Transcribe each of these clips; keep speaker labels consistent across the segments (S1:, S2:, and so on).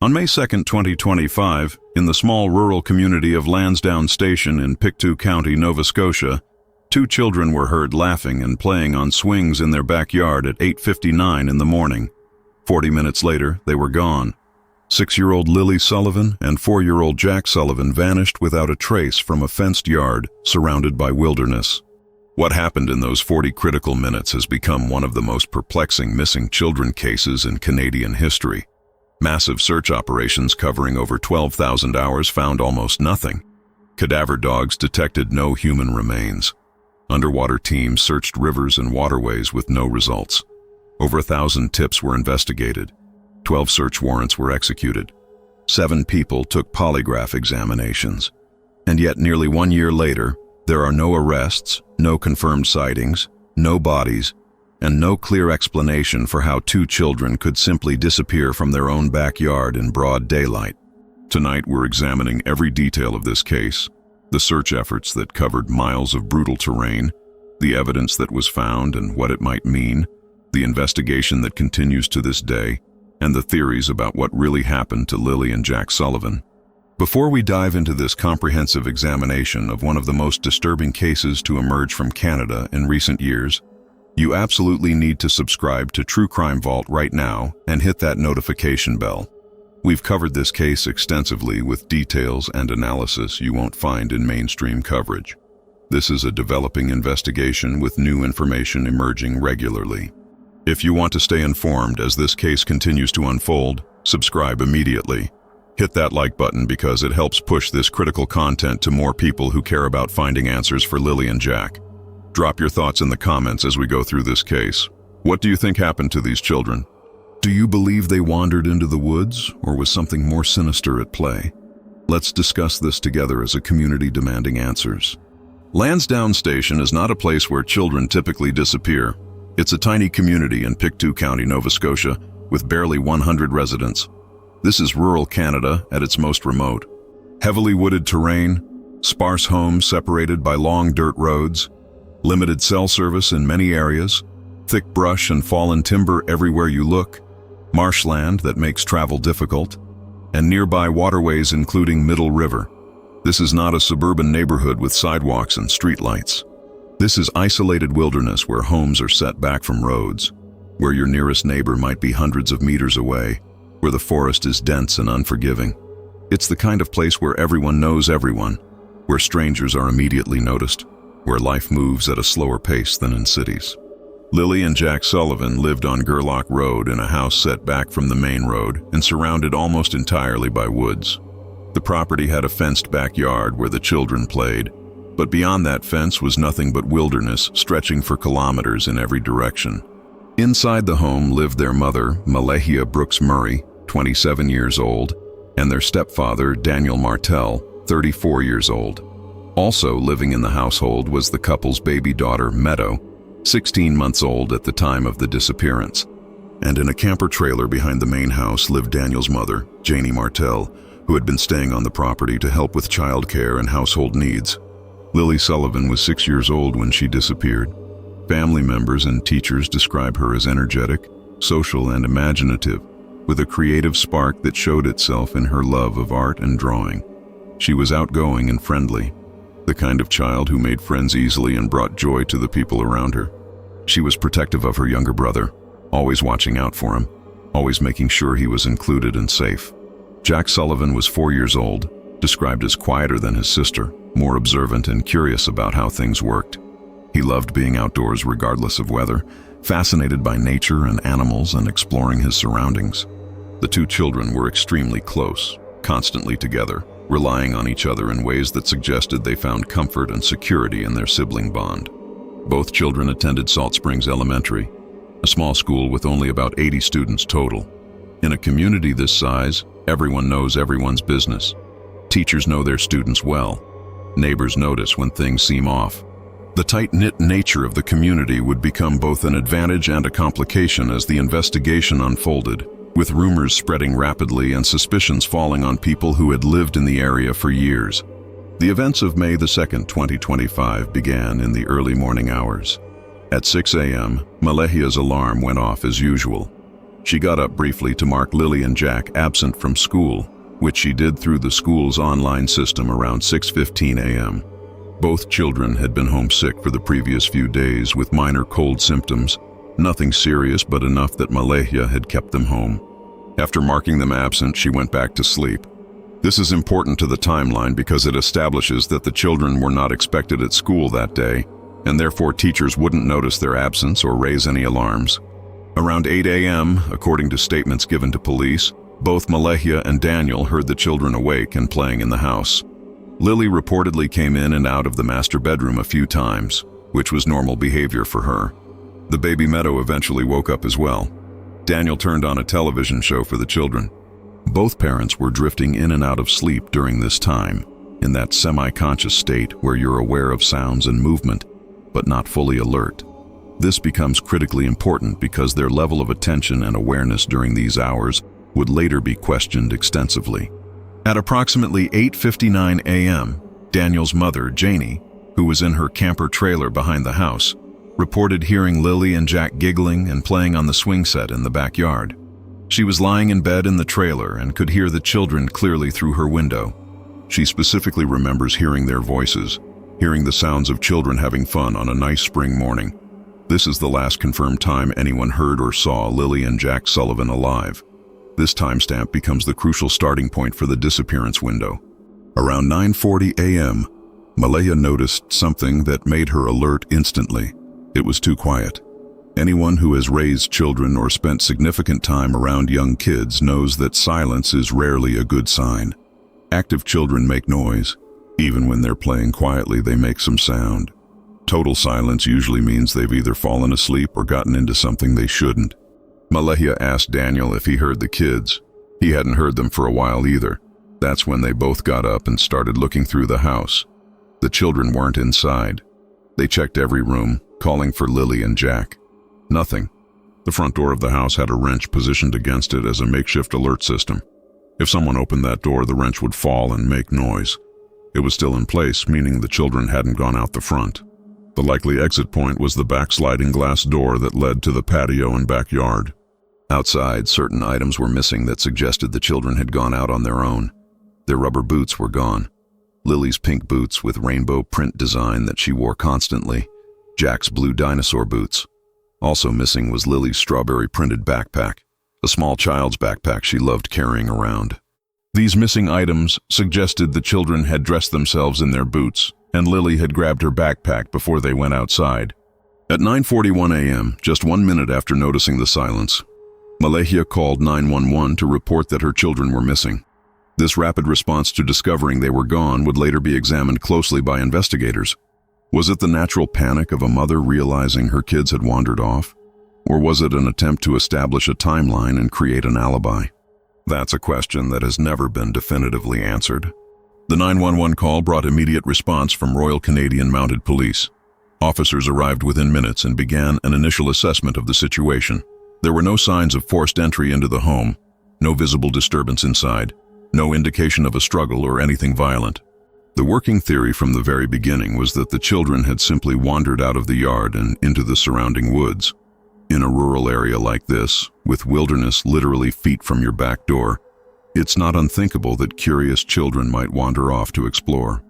S1: On May 2, 2025, in the small rural community of Lansdowne Station in Pictou County, Nova Scotia, two children were heard laughing and playing on swings in their backyard at 8:59 in the morning. 40 minutes later, they were gone. 6-year-old Lilly Sullivan and 4-year-old Jack Sullivan vanished without a trace from a fenced yard surrounded by wilderness. What happened in those 40 critical minutes has become one of the most perplexing missing children cases in Canadian history. Massive search operations covering over 12,000 hours found almost nothing. Cadaver dogs detected no human remains. Underwater teams searched rivers and waterways with no results. Over 1,000 tips were investigated. 12 search warrants were executed. 7 people took polygraph examinations. And yet nearly 1 year later, there are no arrests, no confirmed sightings, no bodies, and no clear explanation for how two children could simply disappear from their own backyard in broad daylight. Tonight we're examining every detail of this case, the search efforts that covered miles of brutal terrain, the evidence that was found and what it might mean, the investigation that continues to this day, and the theories about what really happened to Lilly and Jack Sullivan. Before we dive into this comprehensive examination of one of the most disturbing cases to emerge from Canada in recent years, you absolutely need to subscribe to True Crime Vault right now and hit that notification bell. We've covered this case extensively with details and analysis you won't find in mainstream coverage. This is a developing investigation with new information emerging regularly. If you want to stay informed as this case continues to unfold, subscribe immediately. Hit that like button because it helps push this critical content to more people who care about finding answers for Lilly and Jack. Drop your thoughts in the comments as we go through this case. What do you think happened to these children? Do you believe they wandered into the woods, or was something more sinister at play? Let's discuss this together as a community demanding answers. Lansdowne Station is not a place where children typically disappear. It's a tiny community in Pictou County, Nova Scotia, with barely 100 residents. This is rural Canada at its most remote. Heavily wooded terrain, sparse homes separated by long dirt roads, limited cell service in many areas, thick brush and fallen timber everywhere you look, marshland that makes travel difficult, and nearby waterways including Middle River. This is not a suburban neighborhood with sidewalks and streetlights. This is isolated wilderness where homes are set back from roads, where your nearest neighbor might be hundreds of meters away, where the forest is dense and unforgiving. It's the kind of place where everyone knows everyone, where strangers are immediately noticed, where life moves at a slower pace than in cities. Lilly and Jack Sullivan lived on Gerlach Road in a house set back from the main road and surrounded almost entirely by woods. The property had a fenced backyard where the children played, but beyond that fence was nothing but wilderness stretching for kilometers in every direction. Inside the home lived their mother, Malahia Brooks Murray, 27 years old, and their stepfather, Daniel Martel, 34 years old. Also living in the household was the couple's baby daughter, Meadow, 16 months old at the time of the disappearance. And in a camper trailer behind the main house lived Daniel's mother, Janie Martel, who had been staying on the property to help with childcare and household needs. Lilly Sullivan was 6 years old when she disappeared. Family members and teachers describe her as energetic, social, and imaginative, with a creative spark that showed itself in her love of art and drawing. She was outgoing and friendly, the kind of child who made friends easily and brought joy to the people around her. She was protective of her younger brother, always watching out for him, always making sure he was included and safe. Jack Sullivan was 4 years old, described as quieter than his sister, more observant and curious about how things worked. He loved being outdoors regardless of weather, fascinated by nature and animals and exploring his surroundings. The two children were extremely close, constantly together, relying on each other in ways that suggested they found comfort and security in their sibling bond. Both children attended Salt Springs Elementary, a small school with only about 80 students total. In a community this size, everyone knows everyone's business. Teachers know their students well. Neighbors notice when things seem off. The tight-knit nature of the community would become both an advantage and a complication as the investigation unfolded, with rumors spreading rapidly and suspicions falling on people who had lived in the area for years. The events of May 2, 2025 began in the early morning hours. At 6 a.m., Malahia's alarm went off as usual. She got up briefly to mark Lilly and Jack absent from school, which she did through the school's online system around 6:15 a.m. Both children had been homesick for the previous few days with minor cold symptoms, nothing serious but enough that Malahia had kept them home. After marking them absent, she went back to sleep. This is important to the timeline because it establishes that the children were not expected at school that day, and therefore teachers wouldn't notice their absence or raise any alarms. Around 8 a.m., according to statements given to police, both Malahia and Daniel heard the children awake and playing in the house. Lilly reportedly came in and out of the master bedroom a few times, which was normal behavior for her. The baby Meadow eventually woke up as well. Daniel turned on a television show for the children. Both parents were drifting in and out of sleep during this time, in that semi-conscious state where you're aware of sounds and movement, but not fully alert. This becomes critically important because their level of attention and awareness during these hours would later be questioned extensively. At approximately 8:59 a.m., Daniel's mother, Janie, who was in her camper trailer behind the house, reported hearing Lilly and Jack giggling and playing on the swing set in the backyard. She was lying in bed in the trailer and could hear the children clearly through her window. She specifically remembers hearing their voices, hearing the sounds of children having fun on a nice spring morning. This is the last confirmed time anyone heard or saw Lilly and Jack Sullivan alive. This timestamp becomes the crucial starting point for the disappearance window. Around 9:40 a.m., Malahia noticed something that made her alert instantly. It was too quiet. Anyone who has raised children or spent significant time around young kids knows that silence is rarely a good sign. Active children make noise. Even when they're playing quietly, they make some sound. Total silence usually means they've either fallen asleep or gotten into something they shouldn't. Malahia asked Daniel if he heard the kids. He hadn't heard them for a while either. That's when they both got up and started looking through the house. The children weren't inside. They checked every room, calling for Lilly and Jack. Nothing. The front door of the house had a wrench positioned against it as a makeshift alert system. If someone opened that door, the wrench would fall and make noise. It was still in place, meaning the children hadn't gone out the front. The likely exit point was the backsliding glass door that led to the patio and backyard. Outside, certain items were missing that suggested the children had gone out on their own. Their rubber boots were gone. Lily's pink boots with rainbow print design that she wore constantly. Jack's blue dinosaur boots. Also missing was Lily's strawberry printed backpack, a small child's backpack she loved carrying around. These missing items suggested the children had dressed themselves in their boots, and Lilly had grabbed her backpack before they went outside. At 9:41 a.m., just 1 minute after noticing the silence, Malahia called 911 to report that her children were missing. This rapid response to discovering they were gone would later be examined closely by investigators. Was it the natural panic of a mother realizing her kids had wandered off? Or was it an attempt to establish a timeline and create an alibi? That's a question that has never been definitively answered. The 911 call brought immediate response from Royal Canadian Mounted Police. Officers arrived within minutes and began an initial assessment of the situation. There were no signs of forced entry into the home, no visible disturbance inside, no indication of a struggle or anything violent. The working theory from the very beginning was that the children had simply wandered out of the yard and into the surrounding woods. In a rural area like this, with wilderness literally feet from your back door, it's not unthinkable that curious children might wander off to explore.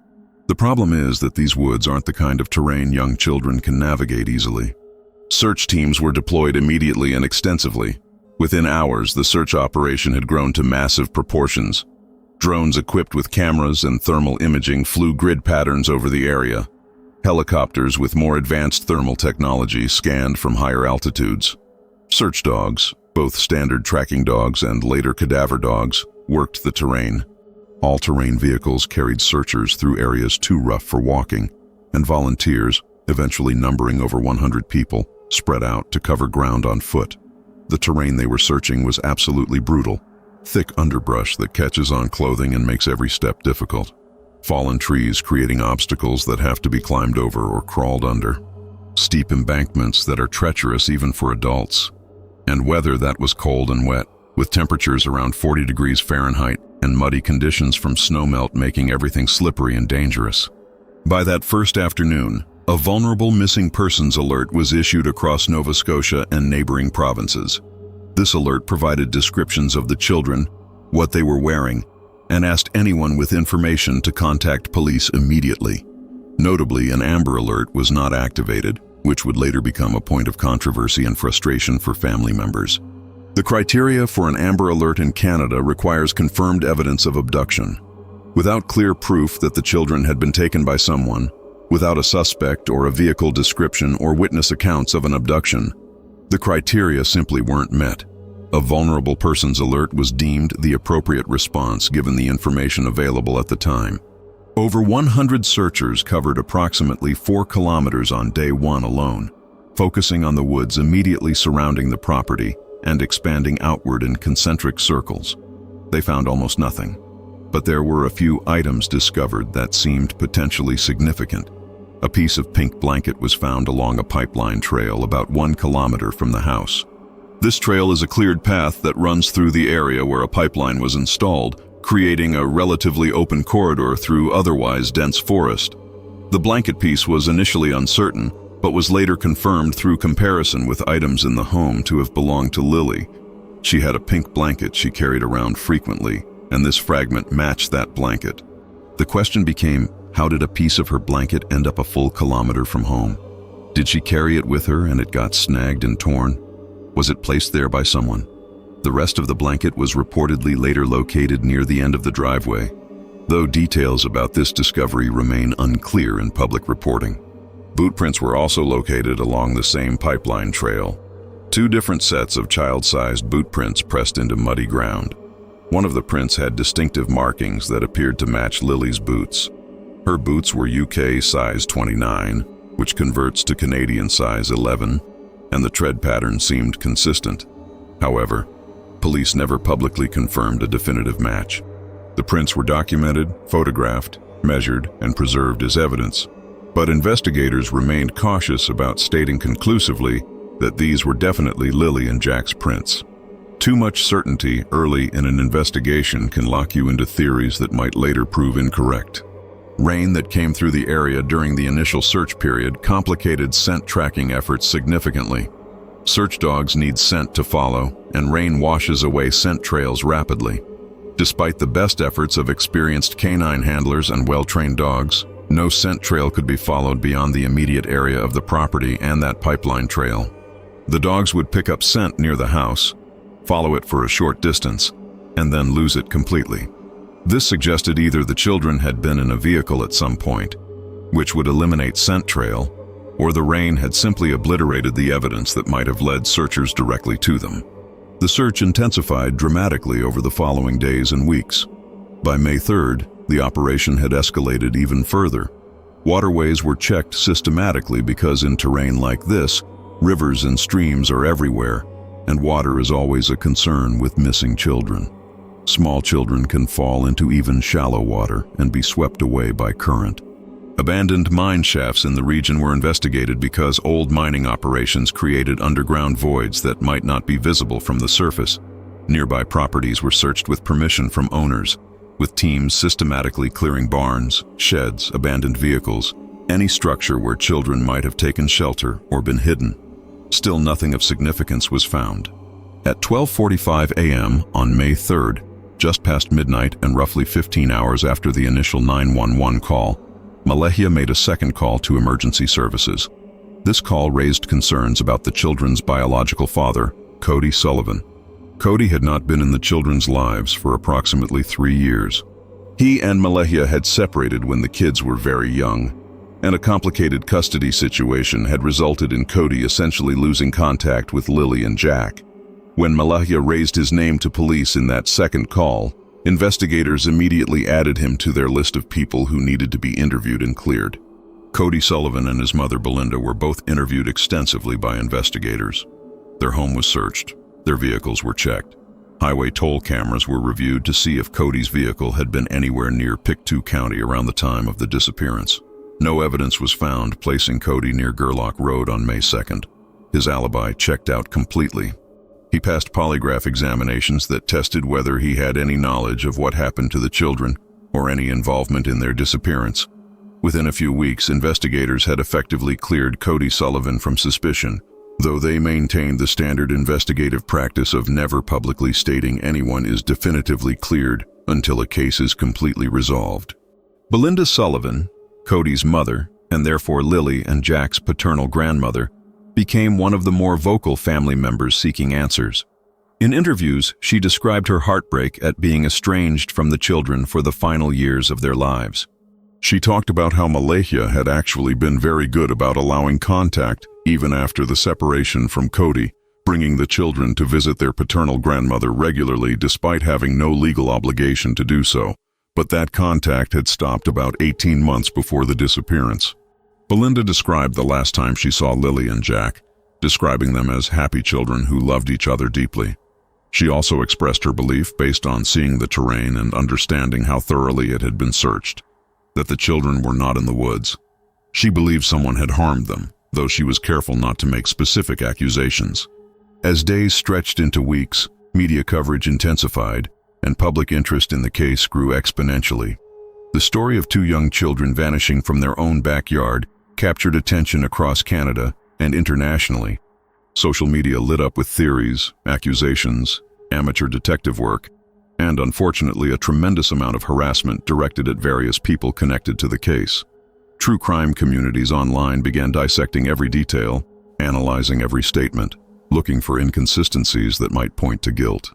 S1: The problem is that these woods aren't the kind of terrain young children can navigate easily. Search teams were deployed immediately and extensively. Within hours, the search operation had grown to massive proportions. Drones equipped with cameras and thermal imaging flew grid patterns over the area. Helicopters with more advanced thermal technology scanned from higher altitudes. Search dogs, both standard tracking dogs and later cadaver dogs, worked the terrain. All-terrain vehicles carried searchers through areas too rough for walking, and volunteers, eventually numbering over 100 people, spread out to cover ground on foot. The terrain they were searching was absolutely brutal. Thick underbrush that catches on clothing and makes every step difficult. Fallen trees creating obstacles that have to be climbed over or crawled under. Steep embankments that are treacherous even for adults. And weather that was cold and wet, with temperatures around 40 degrees Fahrenheit and muddy conditions from snowmelt making everything slippery and dangerous. By that first afternoon, a vulnerable missing persons alert was issued across Nova Scotia and neighboring provinces. This alert provided descriptions of the children, what they were wearing, and asked anyone with information to contact police immediately. Notably, an Amber Alert was not activated, which would later become a point of controversy and frustration for family members. The criteria for an Amber Alert in Canada requires confirmed evidence of abduction. Without clear proof that the children had been taken by someone, without a suspect or a vehicle description or witness accounts of an abduction, the criteria simply weren't met. A vulnerable person's alert was deemed the appropriate response given the information available at the time. Over 100 searchers covered approximately 4 kilometers on day 1 alone, focusing on the woods immediately surrounding the property and expanding outward in concentric circles. They found almost nothing, but there were a few items discovered that seemed potentially significant. A piece of pink blanket was found along a pipeline trail about 1 kilometer from the house. This trail is a cleared path that runs through the area where a pipeline was installed, creating a relatively open corridor through otherwise dense forest. The blanket piece was initially uncertain, but was later confirmed through comparison with items in the home to have belonged to Lilly. She had a pink blanket she carried around frequently, and this fragment matched that blanket. The question became, how did a piece of her blanket end up a full kilometer from home? Did she carry it with her and it got snagged and torn? Was it placed there by someone? The rest of the blanket was reportedly later located near the end of the driveway, though details about this discovery remain unclear in public reporting. Boot prints were also located along the same pipeline trail. 2 different sets of child-sized boot prints pressed into muddy ground. One of the prints had distinctive markings that appeared to match Lily's boots. Her boots were UK size 29, which converts to Canadian size 11, and the tread pattern seemed consistent. However, police never publicly confirmed a definitive match. The prints were documented, photographed, measured, and preserved as evidence, but investigators remained cautious about stating conclusively that these were definitely Lilly and Jack's prints. Too much certainty early in an investigation can lock you into theories that might later prove incorrect. Rain that came through the area during the initial search period complicated scent tracking efforts significantly. Search dogs need scent to follow, and rain washes away scent trails rapidly. Despite the best efforts of experienced canine handlers and well-trained dogs, no scent trail could be followed beyond the immediate area of the property and that pipeline trail. The dogs would pick up scent near the house, follow it for a short distance, and then lose it completely. This suggested either the children had been in a vehicle at some point, which would eliminate scent trail, or the rain had simply obliterated the evidence that might have led searchers directly to them. The search intensified dramatically over the following days and weeks. By May 3rd, the operation had escalated even further. Waterways were checked systematically because in terrain like this, rivers and streams are everywhere, and water is always a concern with missing children. Small children can fall into even shallow water and be swept away by current. Abandoned mine shafts in the region were investigated because old mining operations created underground voids that might not be visible from the surface. Nearby properties were searched with permission from owners, with teams systematically clearing barns, sheds, abandoned vehicles, any structure where children might have taken shelter or been hidden. Still nothing of significance was found. At 12:45 a.m. on May 3rd, just past midnight and roughly 15 hours after the initial 911 call, Malehia made a second call to emergency services. This call raised concerns about the children's biological father, Cody Sullivan. Cody had not been in the children's lives for approximately 3 years. He and Malehia had separated when the kids were very young, and a complicated custody situation had resulted in Cody essentially losing contact with Lilly and Jack. When Malehia raised his name to police in that second call, investigators immediately added him to their list of people who needed to be interviewed and cleared. Cody Sullivan and his mother Belinda were both interviewed extensively by investigators. Their home was searched. Their vehicles were checked. Highway toll cameras were reviewed to see if Cody's vehicle had been anywhere near Pictou County around the time of the disappearance. No evidence was found placing Cody near Gerlach Road on May 2nd. His alibi checked out completely. He passed polygraph examinations that tested whether he had any knowledge of what happened to the children or any involvement in their disappearance. Within a few weeks, investigators had effectively cleared Cody Sullivan from suspicion, though they maintained the standard investigative practice of never publicly stating anyone is definitively cleared until a case is completely resolved. Belinda Sullivan, Cody's mother, and therefore Lilly and Jack's paternal grandmother, became one of the more vocal family members seeking answers. In interviews, she described her heartbreak at being estranged from the children for the final years of their lives. She talked about how Malahia had actually been very good about allowing contact even after the separation from Cody, bringing the children to visit their paternal grandmother regularly despite having no legal obligation to do so, but that contact had stopped about 18 months before the disappearance. Belinda described the last time she saw Lilly and Jack, describing them as happy children who loved each other deeply. She also expressed her belief, based on seeing the terrain and understanding how thoroughly it had been searched, that the children were not in the woods. She believed someone had harmed them, though she was careful not to make specific accusations. As days stretched into weeks, media coverage intensified, and public interest in the case grew exponentially. The story of two young children vanishing from their own backyard captured attention across Canada and internationally. Social media lit up with theories, accusations, amateur detective work, and unfortunately a tremendous amount of harassment directed at various people connected to the case. True crime communities online began dissecting every detail, analyzing every statement, looking for inconsistencies that might point to guilt.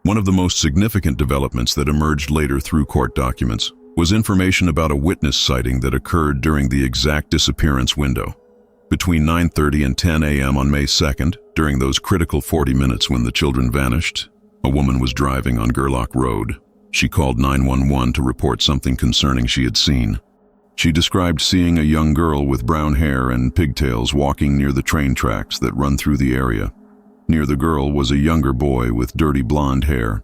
S1: One of the most significant developments that emerged later through court documents was information about a witness sighting that occurred during the exact disappearance window. Between 9:30 and 10 a.m. on May 2nd, during those critical 40 minutes when the children vanished, a woman was driving on Gerlach Road. She called 911 to report something concerning she had seen. She described seeing a young girl with brown hair and pigtails walking near the train tracks that run through the area. Near the girl was a younger boy with dirty blonde hair.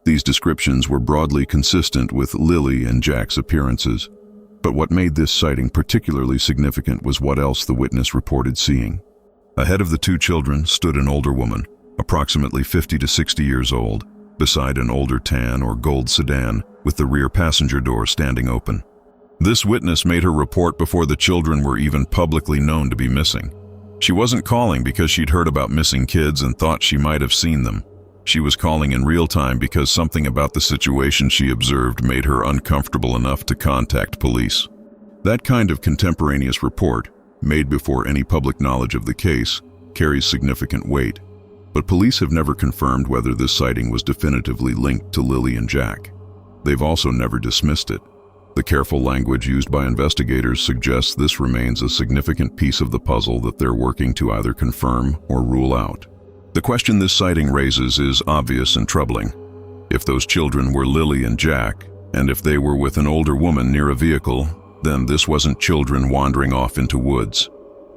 S1: These descriptions were broadly consistent with Lilly and Jack's appearances. But what made this sighting particularly significant was what else the witness reported seeing. Ahead of the two children stood an older woman, approximately 50 to 60 years old, beside an older tan or gold sedan with the rear passenger door standing open. This witness made her report before the children were even publicly known to be missing. She wasn't calling because she'd heard about missing kids and thought she might have seen them. She was calling in real time because something about the situation she observed made her uncomfortable enough to contact police. That kind of contemporaneous report, made before any public knowledge of the case, carries significant weight. But police have never confirmed whether this sighting was definitively linked to Lilly and Jack. They've also never dismissed it. The careful language used by investigators suggests this remains a significant piece of the puzzle that they're working to either confirm or rule out. The question this sighting raises is obvious and troubling. If those children were Lilly and Jack, and if they were with an older woman near a vehicle, then this wasn't children wandering off into woods.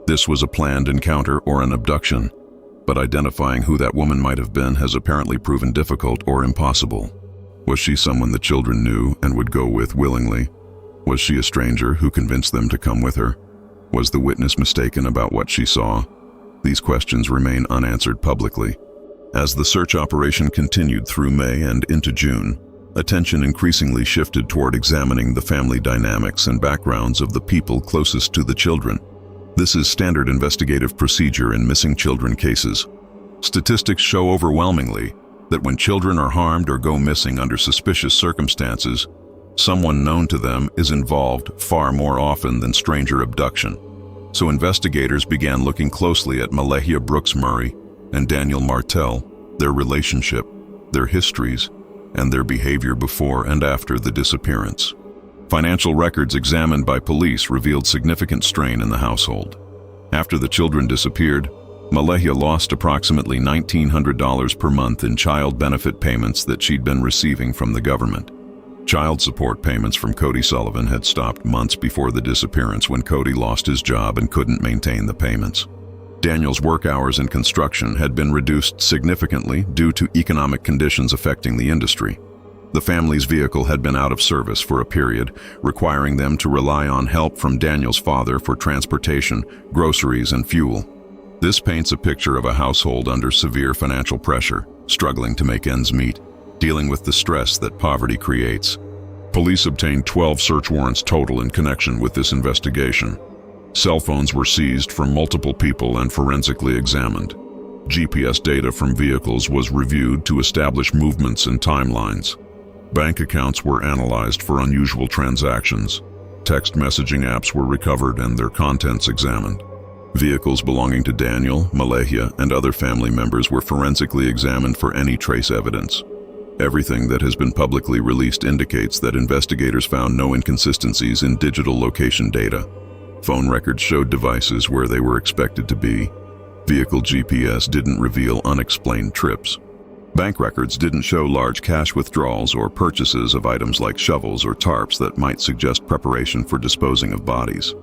S1: This was a planned encounter or an abduction. But identifying who that woman might have been has apparently proven difficult or impossible. Was she someone the children knew and would go with willingly? Was she a stranger who convinced them to come with her? Was the witness mistaken about what she saw? These questions remain unanswered publicly. As the search operation continued through May and into June, attention increasingly shifted toward examining the family dynamics and backgrounds of the people closest to the children. This is standard investigative procedure in missing children cases. Statistics show overwhelmingly that when children are harmed or go missing under suspicious circumstances, someone known to them is involved far more often than stranger abduction. So investigators began looking closely at Malahia Brooks Murray and Daniel Martel, their relationship, their histories, and their behavior before and after the disappearance. Financial records examined by police revealed significant strain in the household. After the children disappeared, Malahia lost approximately $1,900 per month in child benefit payments that she'd been receiving from the government. Child support payments from Cody Sullivan had stopped months before the disappearance when Cody lost his job and couldn't maintain the payments. Daniel's work hours in construction had been reduced significantly due to economic conditions affecting the industry. The family's vehicle had been out of service for a period, requiring them to rely on help from Daniel's father for transportation, groceries, and fuel. This paints a picture of a household under severe financial pressure, struggling to make ends meet, dealing with the stress that poverty creates. Police obtained 12 search warrants total in connection with this investigation. Cell phones were seized from multiple people and forensically examined. GPS data from vehicles was reviewed to establish movements and timelines. Bank accounts were analyzed for unusual transactions. Text messaging apps were recovered and their contents examined. Vehicles belonging to Daniel, Malahia, and other family members were forensically examined for any trace evidence. Everything that has been publicly released indicates that investigators found no inconsistencies in digital location data. Phone records showed devices where they were expected to be. Vehicle GPS didn't reveal unexplained trips. Bank records didn't show large cash withdrawals or purchases of items like shovels or tarps that might suggest preparation for disposing of bodies.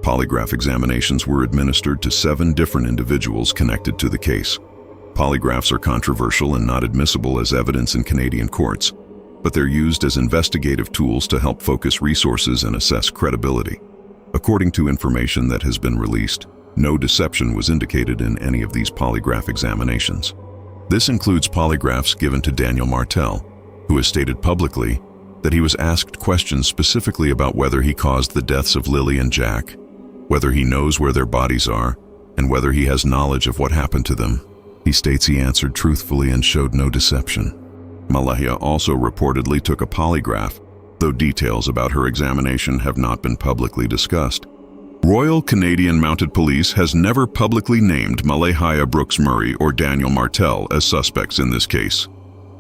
S1: Polygraph examinations were administered to 7 different individuals connected to the case. Polygraphs are controversial and not admissible as evidence in Canadian courts, but they're used as investigative tools to help focus resources and assess credibility. According to information that has been released, no deception was indicated in any of these polygraph examinations. This includes polygraphs given to Daniel Martel, who has stated publicly that he was asked questions specifically about whether he caused the deaths of Lilly and Jack, whether he knows where their bodies are, and whether he has knowledge of what happened to them. He states he answered truthfully and showed no deception. Malahia also reportedly took a polygraph, though details about her examination have not been publicly discussed. Royal Canadian Mounted Police has never publicly named Malahia Brooks Murray or Daniel Martel as suspects in this case.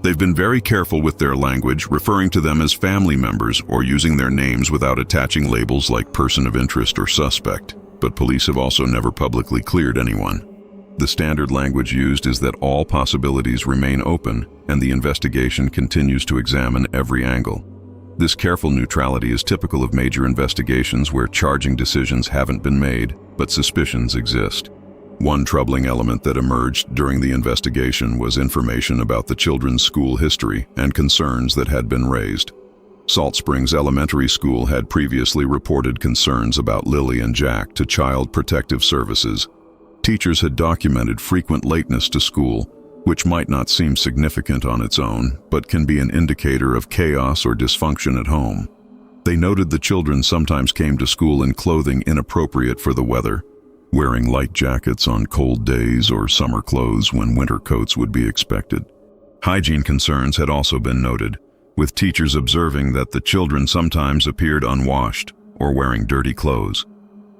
S1: They've been very careful with their language, referring to them as family members or using their names without attaching labels like person of interest or suspect, but police have also never publicly cleared anyone. The standard language used is that all possibilities remain open and the investigation continues to examine every angle. This careful neutrality is typical of major investigations where charging decisions haven't been made, but suspicions exist. One troubling element that emerged during the investigation was information about the children's school history and concerns that had been raised. Salt Springs Elementary School had previously reported concerns about Lilly and Jack to Child Protective Services. Teachers had documented frequent lateness to school, which might not seem significant on its own, but can be an indicator of chaos or dysfunction at home. They noted the children sometimes came to school in clothing inappropriate for the weather, wearing light jackets on cold days or summer clothes when winter coats would be expected. Hygiene concerns had also been noted, with teachers observing that the children sometimes appeared unwashed or wearing dirty clothes.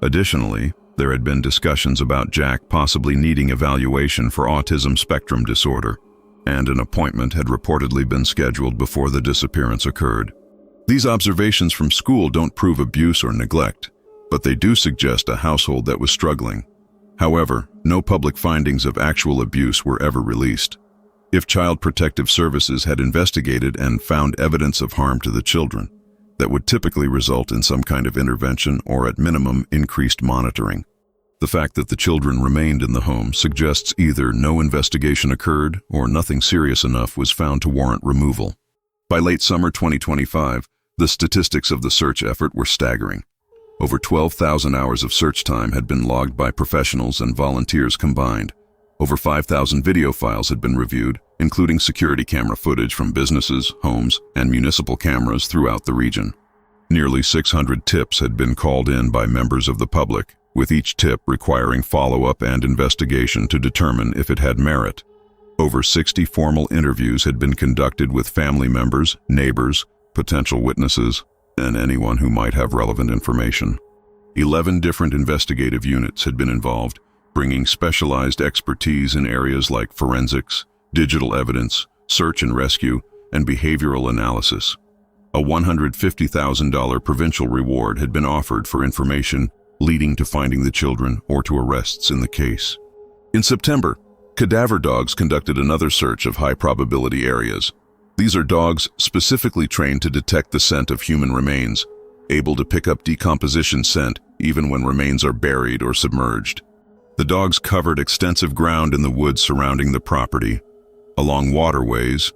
S1: Additionally, there had been discussions about Jack possibly needing evaluation for autism spectrum disorder, and an appointment had reportedly been scheduled before the disappearance occurred. These observations from school don't prove abuse or neglect, but they do suggest a household that was struggling. However, no public findings of actual abuse were ever released. If Child Protective Services had investigated and found evidence of harm to the children, that would typically result in some kind of intervention or at minimum increased monitoring. The fact that the children remained in the home suggests either no investigation occurred or nothing serious enough was found to warrant removal. By late summer 2025, the statistics of the search effort were staggering. Over 12,000 hours of search time had been logged by professionals and volunteers combined. Over 5,000 video files had been reviewed, including security camera footage from businesses, homes, and municipal cameras throughout the region. Nearly 600 tips had been called in by members of the public, with each tip requiring follow-up and investigation to determine if it had merit. Over 60 formal interviews had been conducted with family members, neighbors, potential witnesses, and anyone who might have relevant information. 11 different investigative units had been involved, bringing specialized expertise in areas like forensics, digital evidence, search and rescue, and behavioral analysis. A $150,000 provincial reward had been offered for information leading to finding the children or to arrests in the case. In September, cadaver dogs conducted another search of high-probability areas. These are dogs specifically trained to detect the scent of human remains, able to pick up decomposition scent even when remains are buried or submerged. The dogs covered extensive ground in the woods surrounding the property, along waterways,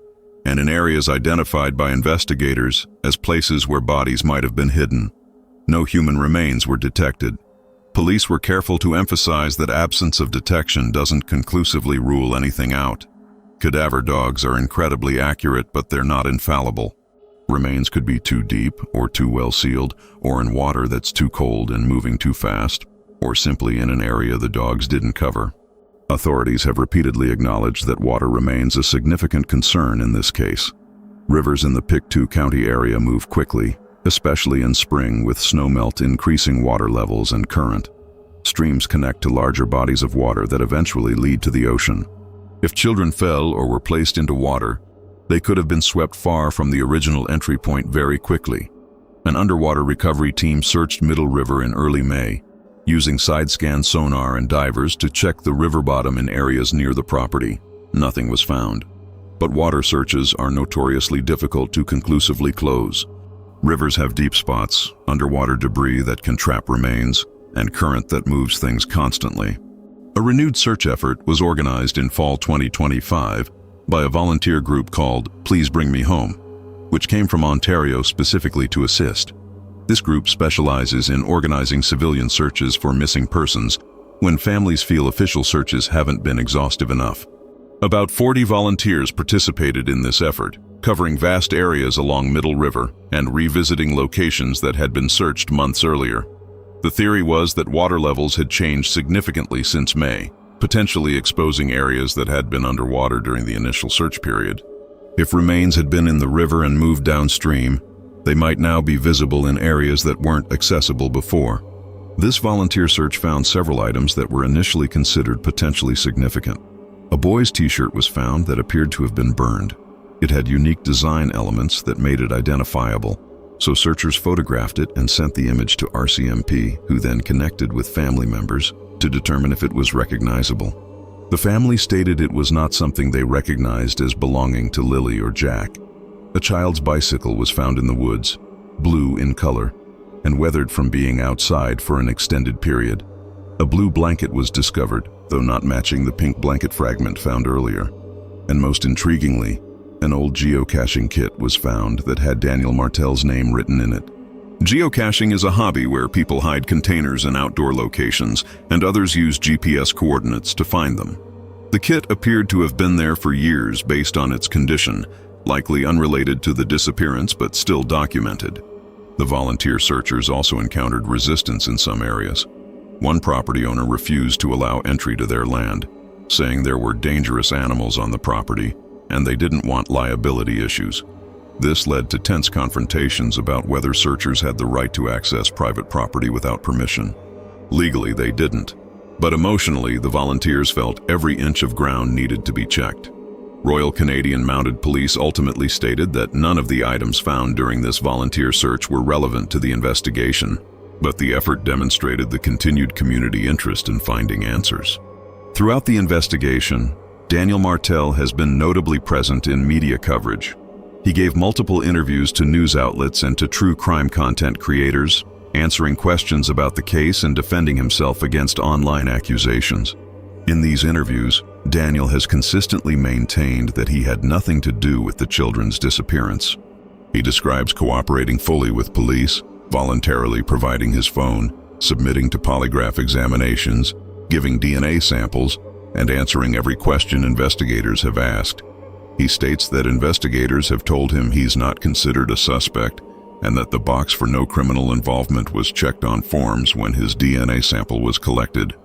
S1: and in areas identified by investigators as places where bodies might have been hidden. No human remains were detected. Police were careful to emphasize that absence of detection doesn't conclusively rule anything out. Cadaver dogs are incredibly accurate, but they're not infallible. Remains could be too deep or too well sealed, or in water that's too cold and moving too fast. or simply in an area the dogs didn't cover. Authorities have repeatedly acknowledged that water remains a significant concern in this case. Rivers in the Pictou County area move quickly, especially in spring with snowmelt increasing water levels and current. Streams connect to larger bodies of water that eventually lead to the ocean. If children fell or were placed into water, they could have been swept far from the original entry point very quickly. An underwater recovery team searched Middle River in early May, using side-scan sonar and divers to check the river bottom in areas near the property. Nothing was found. But water searches are notoriously difficult to conclusively close. Rivers have deep spots, underwater debris that can trap remains, and current that moves things constantly. A renewed search effort was organized in fall 2025 by a volunteer group called Please Bring Me Home, which came from Ontario specifically to assist. This group specializes in organizing civilian searches for missing persons when families feel official searches haven't been exhaustive enough. About 40 volunteers participated in this effort, covering vast areas along Middle River and revisiting locations that had been searched months earlier. The theory was that water levels had changed significantly since May, potentially exposing areas that had been underwater during the initial search period. If remains had been in the river and moved downstream, they might now be visible in areas that weren't accessible before. This volunteer search found several items that were initially considered potentially significant. A boy's t-shirt was found that appeared to have been burned. It had unique design elements that made it identifiable, so searchers photographed it and sent the image to RCMP, who then connected with family members to determine if it was recognizable. The family stated it was not something they recognized as belonging to Lilly or Jack. A child's bicycle was found in the woods, blue in color, and weathered from being outside for an extended period. A blue blanket was discovered, though not matching the pink blanket fragment found earlier. And most intriguingly, an old geocaching kit was found that had Daniel Martel's name written in it. Geocaching is a hobby where people hide containers in outdoor locations, and others use GPS coordinates to find them. The kit appeared to have been there for years based on its condition, likely unrelated to the disappearance but still documented. The volunteer searchers also encountered resistance in some areas. One property owner refused to allow entry to their land, saying there were dangerous animals on the property and they didn't want liability issues. This led to tense confrontations about whether searchers had the right to access private property without permission. Legally, they didn't, but emotionally, the volunteers felt every inch of ground needed to be checked. Royal Canadian Mounted Police ultimately stated that none of the items found during this volunteer search were relevant to the investigation, but the effort demonstrated the continued community interest in finding answers. Throughout the investigation, Daniel Martel has been notably present in media coverage. He gave multiple interviews to news outlets and to true crime content creators, answering questions about the case and defending himself against online accusations. In these interviews, Daniel has consistently maintained that he had nothing to do with the children's disappearance. He describes cooperating fully with police, voluntarily providing his phone, submitting to polygraph examinations, giving DNA samples, and answering every question investigators have asked. He states that investigators have told him he's not considered a suspect and that the box for no criminal involvement was checked on forms when his DNA sample was collected.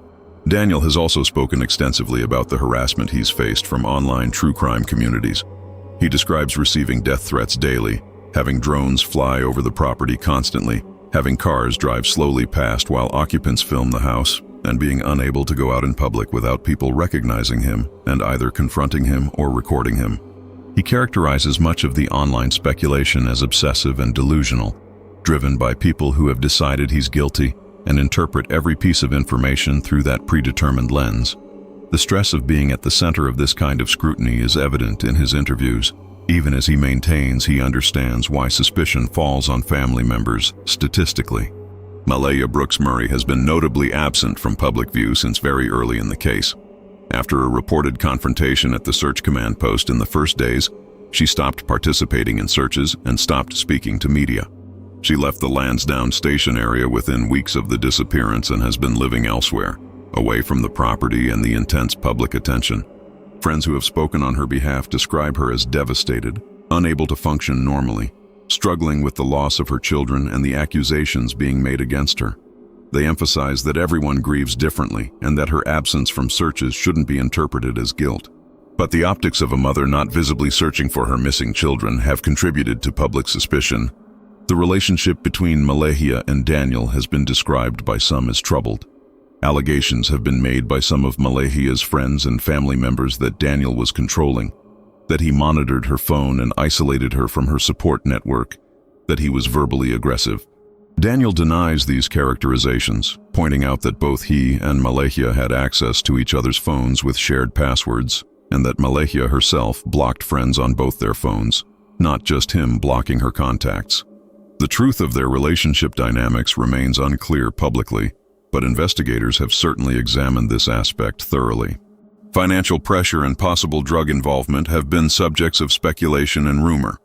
S1: Daniel has also spoken extensively about the harassment he's faced from online true crime communities. He describes receiving death threats daily, having drones fly over the property constantly, having cars drive slowly past while occupants film the house, and being unable to go out in public without people recognizing him and either confronting him or recording him. He characterizes much of the online speculation as obsessive and delusional, driven by people who have decided he's guilty and interpret every piece of information through that predetermined lens. The stress of being at the center of this kind of scrutiny is evident in his interviews, even as he maintains he understands why suspicion falls on family members statistically. Malaya Brooks Murray has been notably absent from public view since very early in the case. After a reported confrontation at the search command post in the first days, she stopped participating in searches and stopped speaking to media. She left the Lansdowne Station area within weeks of the disappearance and has been living elsewhere, away from the property and the intense public attention. Friends who have spoken on her behalf describe her as devastated, unable to function normally, struggling with the loss of her children and the accusations being made against her. They emphasize that everyone grieves differently and that her absence from searches shouldn't be interpreted as guilt. But the optics of a mother not visibly searching for her missing children have contributed to public suspicion. The relationship between Malahia and Daniel has been described by some as troubled. Allegations have been made by some of Malahia's friends and family members that Daniel was controlling, that he monitored her phone and isolated her from her support network, that he was verbally aggressive. Daniel denies these characterizations, pointing out that both he and Malahia had access to each other's phones with shared passwords, and that Malahia herself blocked friends on both their phones, not just him blocking her contacts. The truth of their relationship dynamics remains unclear publicly, but investigators have certainly examined this aspect thoroughly. Financial pressure and possible drug involvement have been subjects of speculation and rumor.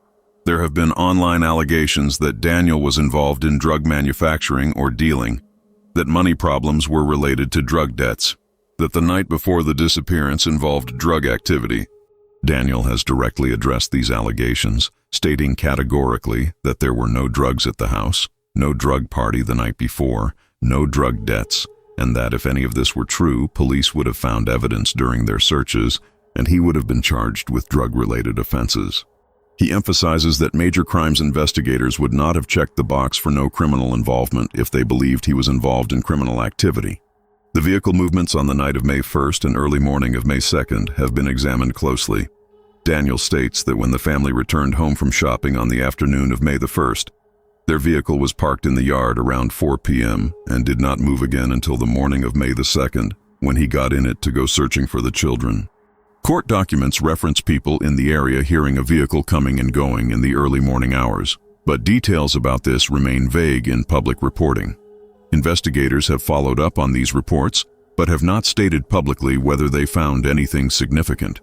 S1: There have been online allegations that Daniel was involved in drug manufacturing or dealing, that money problems were related to drug debts, that the night before the disappearance involved drug activity. Daniel has directly addressed these allegations, stating categorically that there were no drugs at the house, no drug party the night before, no drug debts, and that if any of this were true, police would have found evidence during their searches, and he would have been charged with drug-related offenses. He emphasizes that major crimes investigators would not have checked the box for no criminal involvement if they believed he was involved in criminal activity. The vehicle movements on the night of May 1st and early morning of May 2nd have been examined closely. Daniel states that when the family returned home from shopping on the afternoon of May the 1st, their vehicle was parked in the yard around 4 p.m. and did not move again until the morning of May the 2nd, when he got in it to go searching for the children. Court documents reference people in the area hearing a vehicle coming and going in the early morning hours, but details about this remain vague in public reporting. Investigators have followed up on these reports, but have not stated publicly whether they found anything significant.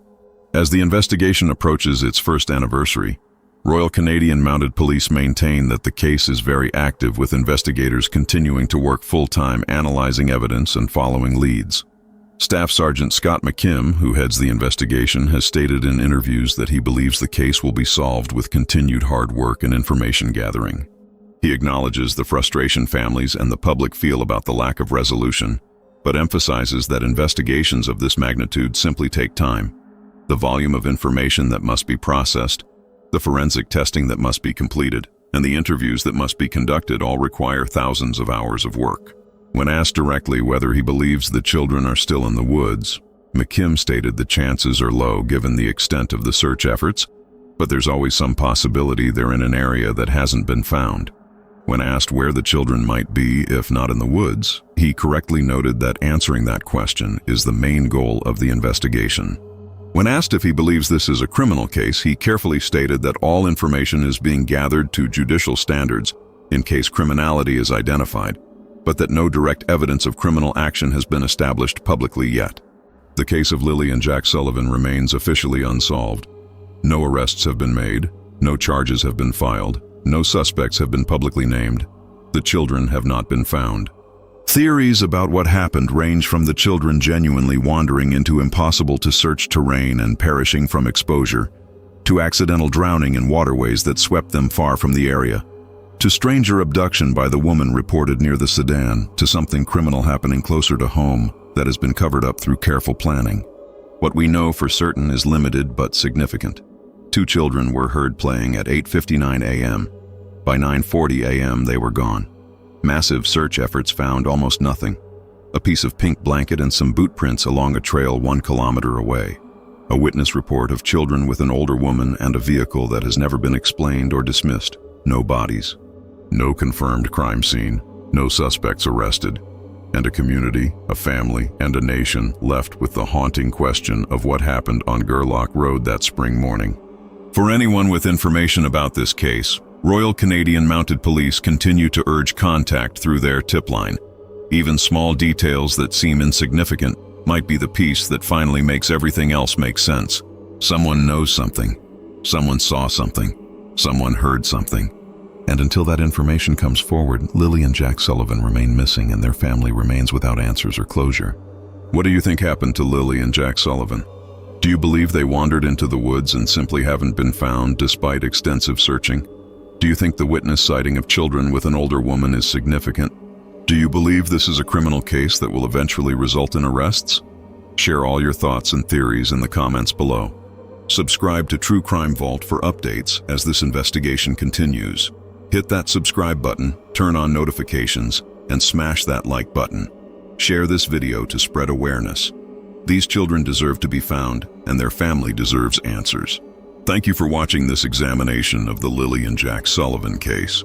S1: As the investigation approaches its first anniversary, Royal Canadian Mounted Police maintain that the case is very active, with investigators continuing to work full-time analyzing evidence and following leads. Staff Sergeant Scott McKim, who heads the investigation, has stated in interviews that he believes the case will be solved with continued hard work and information gathering. He acknowledges the frustration families and the public feel about the lack of resolution, but emphasizes that investigations of this magnitude simply take time. The volume of information that must be processed, the forensic testing that must be completed, and the interviews that must be conducted all require thousands of hours of work. When asked directly whether he believes the children are still in the woods, McKim stated the chances are low given the extent of the search efforts, but there's always some possibility they're in an area that hasn't been found. When asked where the children might be if not in the woods, he correctly noted that answering that question is the main goal of the investigation. When asked if he believes this is a criminal case, he carefully stated that all information is being gathered to judicial standards in case criminality is identified, but that no direct evidence of criminal action has been established publicly yet. The case of Lilly and Jack Sullivan remains officially unsolved. No arrests have been made, no charges have been filed, no suspects have been publicly named. The children have not been found. Theories about what happened range from the children genuinely wandering into impossible-to-search terrain and perishing from exposure, to accidental drowning in waterways that swept them far from the area, to stranger abduction by the woman reported near the sedan, to something criminal happening closer to home that has been covered up through careful planning. What we know for certain is limited but significant. 2 children were heard playing at 8:59 a.m. By 9:40 a.m. they were gone. Massive search efforts found almost nothing. A piece of pink blanket and some boot prints along a trail 1 kilometer away. A witness report of children with an older woman and a vehicle that has never been explained or dismissed. No bodies. No confirmed crime scene, no suspects arrested, and a community, a family, and a nation left with the haunting question of what happened on Gerlach Road that spring morning. For anyone with information about this case, Royal Canadian Mounted Police continue to urge contact through their tip line. Even small details that seem insignificant might be the piece that finally makes everything else make sense. Someone knows something. Someone saw something. Someone heard something. And until that information comes forward, Lilly and Jack Sullivan remain missing and their family remains without answers or closure. What do you think happened to Lilly and Jack Sullivan? Do you believe they wandered into the woods and simply haven't been found despite extensive searching? Do you think the witness sighting of children with an older woman is significant? Do you believe this is a criminal case that will eventually result in arrests? Share all your thoughts and theories in the comments below. Subscribe to True Crime Vault for updates as this investigation continues. Hit that subscribe button, turn on notifications, and smash that like button. Share this video to spread awareness. These children deserve to be found, and their family deserves answers. Thank you for watching this examination of the Lilly and Jack Sullivan case.